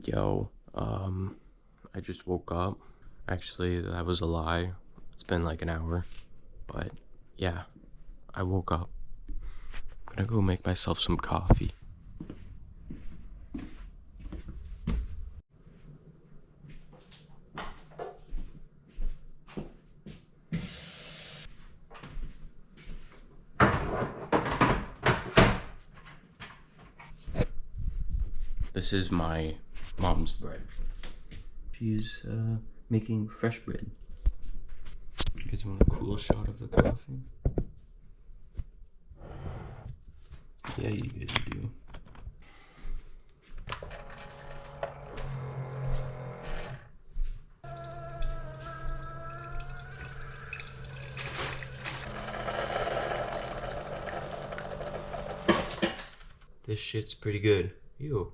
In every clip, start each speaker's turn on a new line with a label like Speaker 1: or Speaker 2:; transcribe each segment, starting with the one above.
Speaker 1: Yo, I just woke up. Actually, that was a lie. It's been like an hour. But yeah, I woke up. I'm gonna go make myself some coffee. This is my mom's bread. She's making fresh bread. You guys want a cool shot of the coffee? Yeah, you guys do. This shit's pretty good. Ew.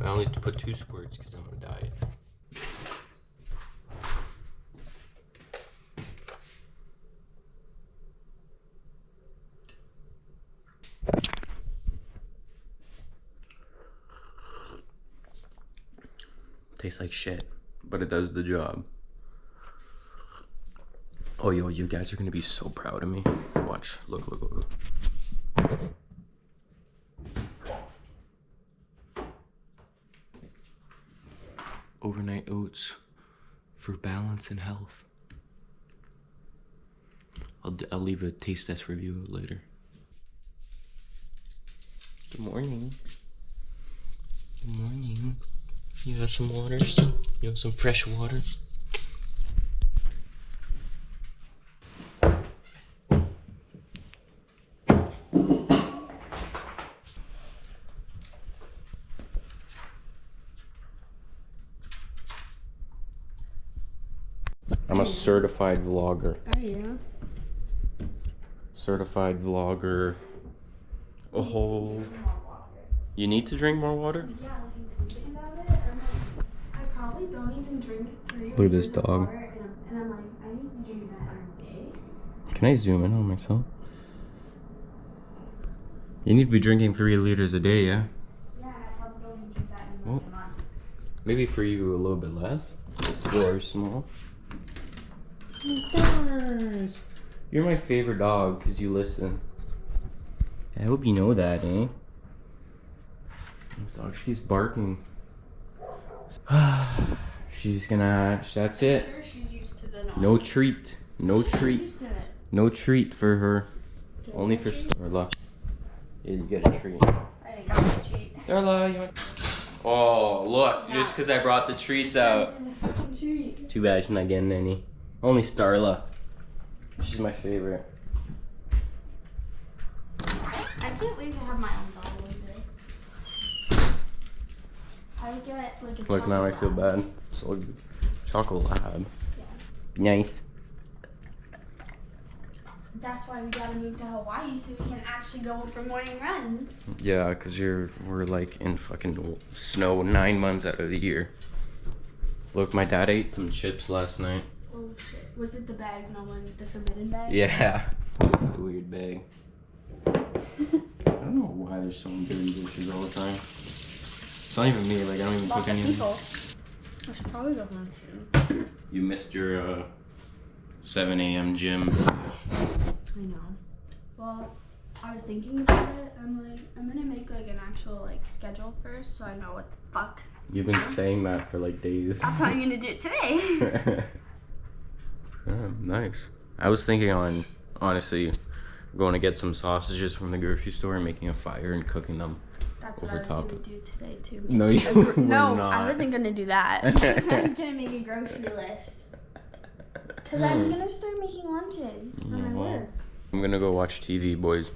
Speaker 1: I only have to put 2 squirts because I'm on a diet. Tastes like shit, but it does the job. Oh, yo, you guys are gonna be so proud of me. Watch. Look, look, look, look. Overnight oats for balance and health. I'll leave a taste test review later. Good morning. Good morning. You have some water still? You have some fresh water? I'm a certified vlogger.
Speaker 2: Oh yeah.
Speaker 1: Certified vlogger. Oh. You need to drink more water?
Speaker 2: Yeah, like thinking about it, I probably don't even drink 3
Speaker 1: Look at this
Speaker 2: liters of
Speaker 1: dog.
Speaker 2: water, and I'm like, I need to drink that every day.
Speaker 1: Can I zoom in on myself? You need to be drinking 3 liters a day, yeah?
Speaker 2: Yeah, I probably don't even drink that in like a month.
Speaker 1: Maybe for you a little bit less. Or small. You're my favorite dog because you listen. I hope you know that, eh? This dog, she's barking. She's gonna, that's it.
Speaker 2: I'm sure she's used to the
Speaker 1: No treat. No treat.
Speaker 2: Used to it.
Speaker 1: No treat for her.
Speaker 2: Get
Speaker 1: Only
Speaker 2: a
Speaker 1: for
Speaker 2: treat?
Speaker 1: Starla. Yeah, you get a treat.
Speaker 2: I didn't got my treat.
Speaker 1: Starla, you want... Oh, look.
Speaker 2: Yeah.
Speaker 1: Just because I brought the treats
Speaker 2: She
Speaker 1: out.
Speaker 2: says it's a fucking treat.
Speaker 1: Too bad she's not getting any. Only Starla. She's my favorite.
Speaker 2: I can't wait to have my own dog one day. I would get like a
Speaker 1: Look, now I
Speaker 2: chocolate
Speaker 1: feel
Speaker 2: lab.
Speaker 1: bad. So, chocolate lab.
Speaker 2: Yeah.
Speaker 1: Nice.
Speaker 2: That's why we gotta move to Hawaii so we can actually go for morning runs.
Speaker 1: Yeah, because we're like in fucking snow 9 months out of the year. Look, my dad ate some chips last night.
Speaker 2: Oh shit. Was it the bag, the forbidden bag?
Speaker 1: Yeah. A weird bag. I don't know why there's so many dirty dishes all the time. It's not even me, like I don't even
Speaker 2: Lots
Speaker 1: cook
Speaker 2: of
Speaker 1: anything.
Speaker 2: people. I should probably go home soon.
Speaker 1: You missed your 7 a.m. gym.
Speaker 2: I know. Well, I was thinking about it. I'm gonna make like an actual like schedule first so I know what the fuck.
Speaker 1: You've been saying that for like days.
Speaker 2: That's how I'm gonna do it today.
Speaker 1: Nice. I was thinking on, honestly, going to get some sausages from the grocery store and making a fire and cooking them.
Speaker 2: That's what
Speaker 1: Over
Speaker 2: I was
Speaker 1: top.
Speaker 2: gonna do today too.
Speaker 1: No, you were
Speaker 2: No,
Speaker 1: not.
Speaker 2: I wasn't gonna do that. I was gonna make a grocery list. Cause I'm gonna start making lunches when I work.
Speaker 1: I'm gonna go watch TV, boys.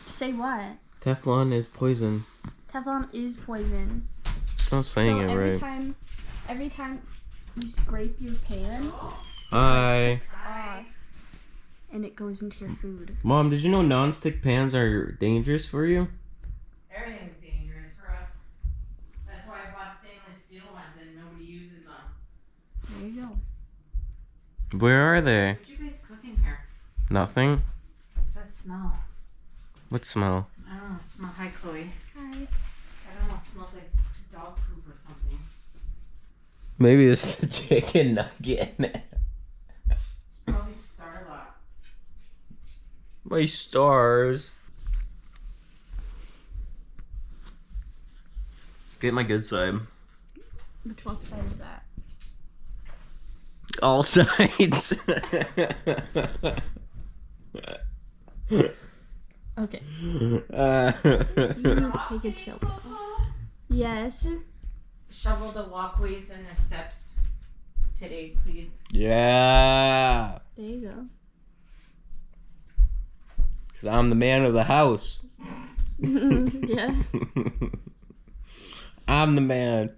Speaker 2: Say what?
Speaker 1: Teflon is poison.
Speaker 2: Teflon is poison.
Speaker 1: Stop saying it
Speaker 2: every
Speaker 1: right.
Speaker 2: every time you scrape your pan,
Speaker 1: Hi.
Speaker 2: it's off, and it goes into your food.
Speaker 1: Mom, did you know non-stick pans are dangerous for you?
Speaker 3: Everything's dangerous for us. That's why I bought stainless steel ones and nobody uses them.
Speaker 2: There you go.
Speaker 1: Where are they?
Speaker 3: What you guys cooking here?
Speaker 1: Nothing.
Speaker 3: What's that smell?
Speaker 1: What smell?
Speaker 3: I don't know. Smell. Hi, Chloe.
Speaker 2: Hi.
Speaker 3: I don't know. It smells like dog
Speaker 1: Maybe it's the chicken nugget.
Speaker 3: Probably Starlock.
Speaker 1: My stars. Get my good side.
Speaker 2: Which one side is that?
Speaker 1: All sides.
Speaker 2: Okay. You need to take a chill. Yes.
Speaker 3: Shovel the walkways and the steps today, please.
Speaker 1: Yeah.
Speaker 2: There you go.
Speaker 1: Because I'm the man of the house.
Speaker 2: Yeah.
Speaker 1: I'm the man.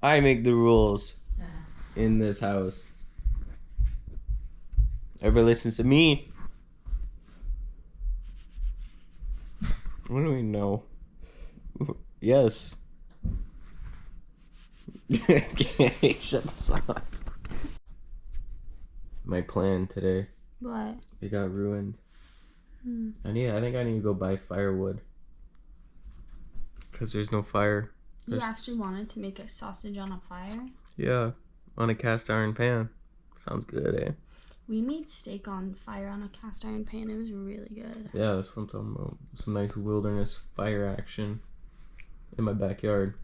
Speaker 1: I make the rules in this house. Everybody listens to me. What do we know? Yes. Okay, shut this off. My plan today.
Speaker 2: What?
Speaker 1: It got ruined. I think I need to go buy firewood. Cause there's no fire.
Speaker 2: You actually wanted to make a sausage on a fire?
Speaker 1: Yeah, on a cast iron pan. Sounds good, eh?
Speaker 2: We made steak on fire on a cast iron pan. It was really good.
Speaker 1: Yeah, that's what I'm talking about. Some nice wilderness fire action in my backyard.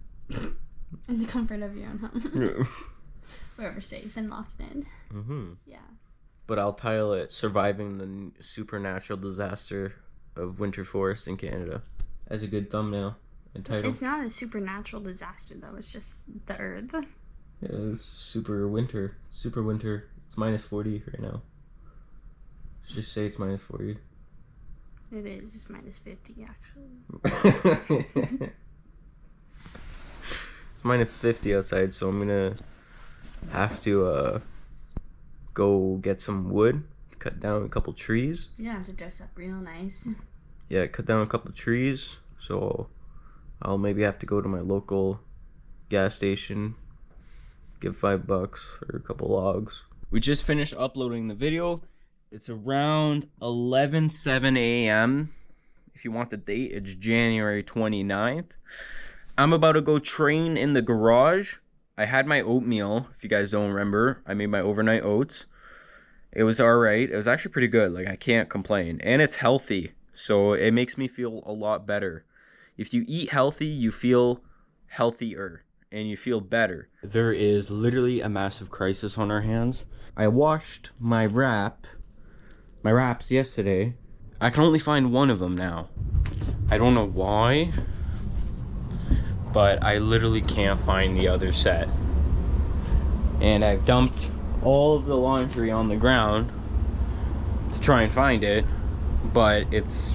Speaker 2: In the comfort of your own home. Wherever safe and locked in.
Speaker 1: Mm-hmm.
Speaker 2: Yeah.
Speaker 1: But I'll title it "Surviving the Supernatural Disaster of Winter Forest in Canada" as a good thumbnail and title.
Speaker 2: It's not a supernatural disaster though. It's just the earth.
Speaker 1: Yeah, it's super winter. Super winter. It's minus 40 right now. Just say it's minus 40.
Speaker 2: It is. It's minus 50 actually.
Speaker 1: It's minus 50 outside, so I'm gonna have to go get some wood, cut down a couple trees.
Speaker 2: You don't have to dress up real nice.
Speaker 1: Yeah, cut down a couple trees. So I'll maybe have to go to my local gas station, give $5 for a couple logs. We just finished uploading the video. It's around 11:07 a.m. If you want the date, it's January 29th. I'm about to go train in the garage. I had my oatmeal, if you guys don't remember. I made my overnight oats. It was alright. It was actually pretty good. Like, I can't complain. And it's healthy, so it makes me feel a lot better. If you eat healthy, you feel healthier. And you feel better. There is literally a massive crisis on our hands. I washed my wraps yesterday. I can only find one of them now. I don't know why, but I literally can't find the other set. And I've dumped all of the laundry on the ground to try and find it, but it's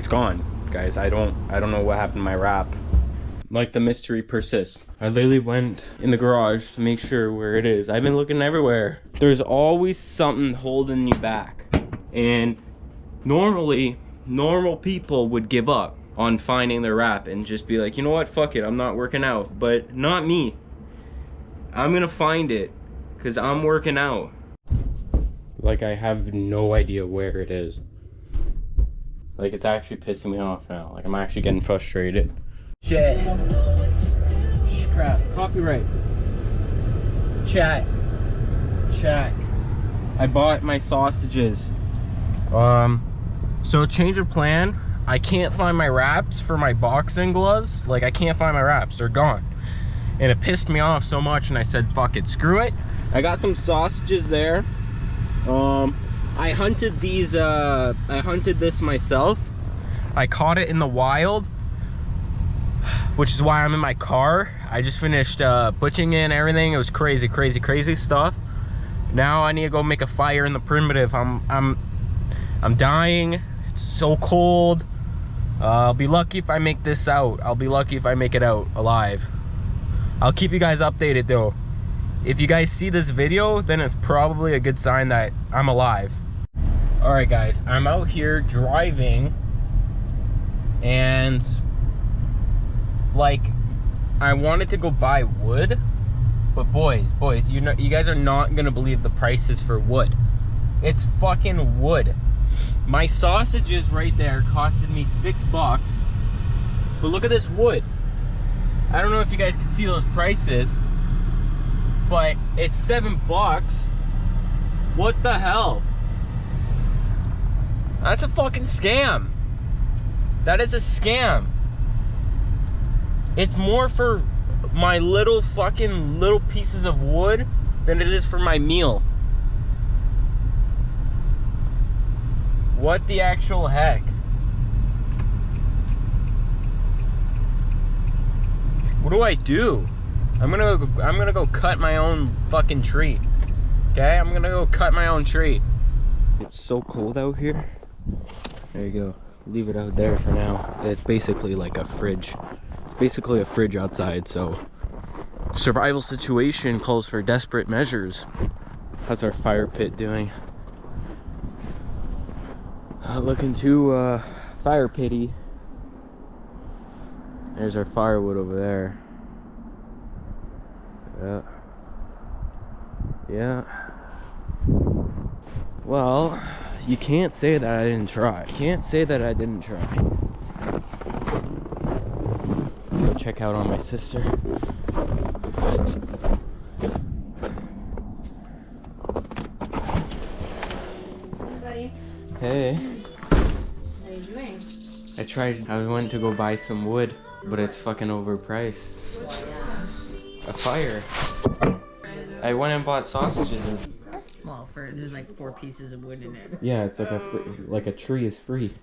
Speaker 1: gone, guys. I don't know what happened to my wrap. Like, the mystery persists. I literally went in the garage to make sure where it is. I've been looking everywhere. There's always something holding you back. And normally, normal people would give up on finding their wrap and just be like, you know what, fuck it, I'm not working out. But not me. I'm gonna find it, because I'm working out. Like, I have no idea where it is. Like, it's actually pissing me off now. Like, I'm actually getting frustrated. Shit. Crap. Copyright. Chat. I bought my sausages. So change of plan. I can't find my wraps for my boxing gloves. Like, I can't find my wraps. They're gone. And it pissed me off so much, and I said, fuck it, screw it. I got some sausages there. I hunted these, I hunted this myself. I caught it in the wild, which is why I'm in my car. I just finished butchering it and everything. It was crazy stuff. Now I need to go make a fire in the primitive. I'm dying. It's so cold. I'll be lucky if I make this out. I'll be lucky if I make it out alive. I'll keep you guys updated though. If you guys see this video, then it's probably a good sign that I'm alive. All right, guys, I'm out here driving, and like, I wanted to go buy wood, but boys, you know, you guys are not gonna believe the prices for wood. It's fucking wood. My sausages right there costed me $6, but look at this wood. I don't know if you guys can see those prices, but it's $7. What the hell? That's a fucking scam. That is a scam. It's more for my little pieces of wood than it is for my meal. What the actual heck? What do I do? I'm gonna go cut my own fucking tree. Okay, I'm gonna go cut my own tree. It's so cold out here. There you go. Leave it out there for now. It's basically like a fridge. It's basically a fridge outside, so survival situation calls for desperate measures. How's our fire pit doing? Looking too fire pitty. There's our firewood over there. Yeah. Well, you can't say that I didn't try. Can't say that I didn't try. Let's go check out on my sister.
Speaker 3: Hey, buddy.
Speaker 1: Hey.
Speaker 3: What are you doing?
Speaker 1: I went to go buy some wood, but it's fucking overpriced. A fire. I went and bought sausages.
Speaker 3: Well, there's like 4 pieces of wood in it.
Speaker 1: Yeah, it's like a tree is free.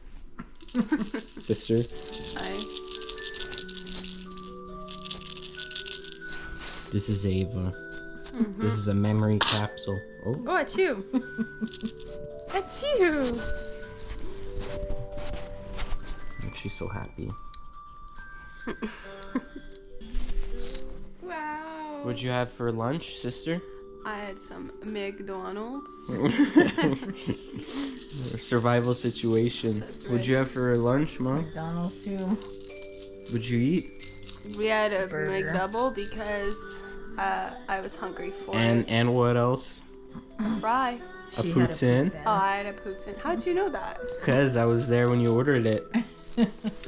Speaker 1: Sister.
Speaker 2: Hi.
Speaker 1: This is Ava. This is a memory capsule. Oh.
Speaker 2: Oh, achoo. Achoo.
Speaker 1: She's so happy.
Speaker 2: Wow.
Speaker 1: What'd you have for lunch, sister?
Speaker 2: I had some McDonald's.
Speaker 1: Survival situation.
Speaker 2: That's
Speaker 1: What'd
Speaker 2: right.
Speaker 1: you have for lunch, Mom?
Speaker 3: McDonald's too.
Speaker 1: What'd you eat?
Speaker 2: We had a
Speaker 3: Burger.
Speaker 2: McDouble because I was hungry for
Speaker 1: And what else?
Speaker 2: it. Fry.
Speaker 3: She
Speaker 1: poutine?
Speaker 3: had a poutine.
Speaker 2: Oh, I had a poutine. How'd you know that?
Speaker 1: Cause I was there when you ordered it.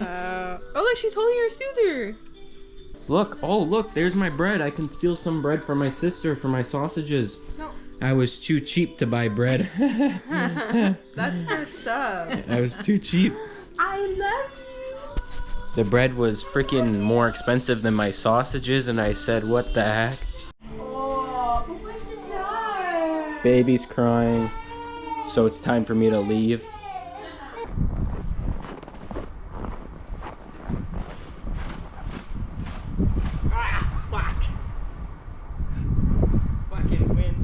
Speaker 2: Oh, look, she's holding her soother.
Speaker 1: Look, oh look, there's my bread. I can steal some bread from my sister for my sausages.
Speaker 2: No.
Speaker 1: I was too cheap to buy bread.
Speaker 2: That's for subs.
Speaker 1: I was too cheap.
Speaker 2: I love you.
Speaker 1: The bread was freaking more expensive than my sausages, and I said, what the heck?
Speaker 2: Oh, but what's the matter?
Speaker 1: Baby's crying, so it's time for me to leave. Fucking wind.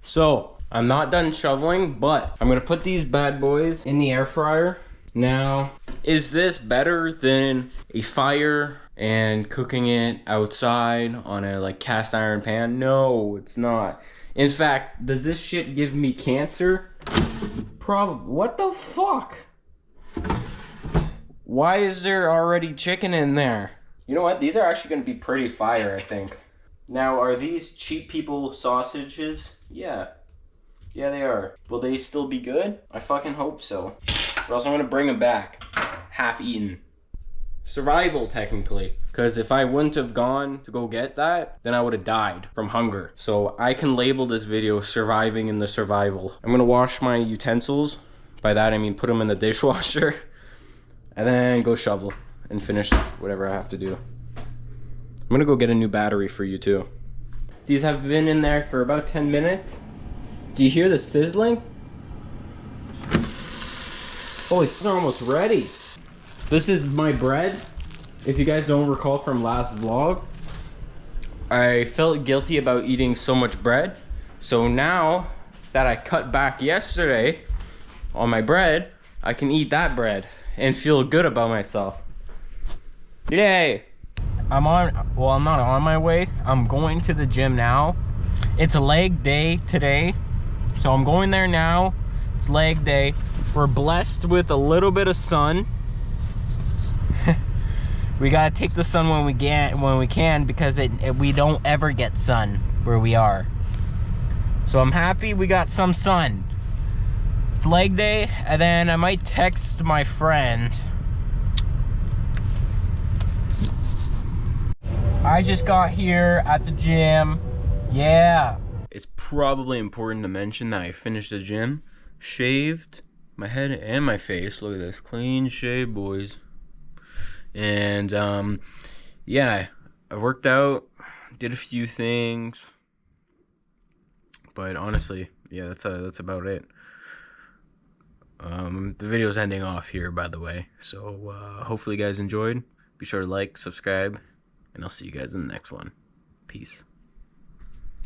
Speaker 1: So, I'm not done shoveling, but I'm gonna put these bad boys in the air fryer. Now, is this better than a fire and cooking it outside on a like cast iron pan? No, it's not. In fact, does this shit give me cancer? Probably. What the fuck? Why is there already chicken in there? You know what? These are actually gonna be pretty fire, I think. Now, are these cheap people sausages? Yeah. Yeah, they are. Will they still be good? I fucking hope so. Or else I'm gonna bring them back. Half eaten. Survival, technically. Because if I wouldn't have gone to go get that, then I would have died from hunger. So I can label this video surviving in the survival. I'm gonna wash my utensils. By that I mean put them in the dishwasher. And then go shovel and finish whatever I have to do. I'm gonna go get a new battery for you too. These have been in there for about 10 minutes. Do you hear the sizzling? Holy, these are almost ready. This is my bread. If you guys don't recall from last vlog, I felt guilty about eating so much bread. So now that I cut back yesterday on my bread, I can eat that bread and feel good about myself. Yay! I'm not on my way. I'm going to the gym now. It's a leg day today. So I'm going there now. It's leg day. We're blessed with a little bit of sun. We gotta take the sun when we can because we don't ever get sun where we are. So I'm happy we got some sun. It's leg day, and then I might text my friend. I just got here at the gym. Yeah. It's probably important to mention that I finished the gym, shaved my head and my face. Look at this, clean shave, boys. And yeah, I worked out, did a few things, but honestly, yeah, that's about it. The video's ending off here, by the way, so hopefully you guys enjoyed. Be sure to like, subscribe, and I'll see you guys in the next one. Peace.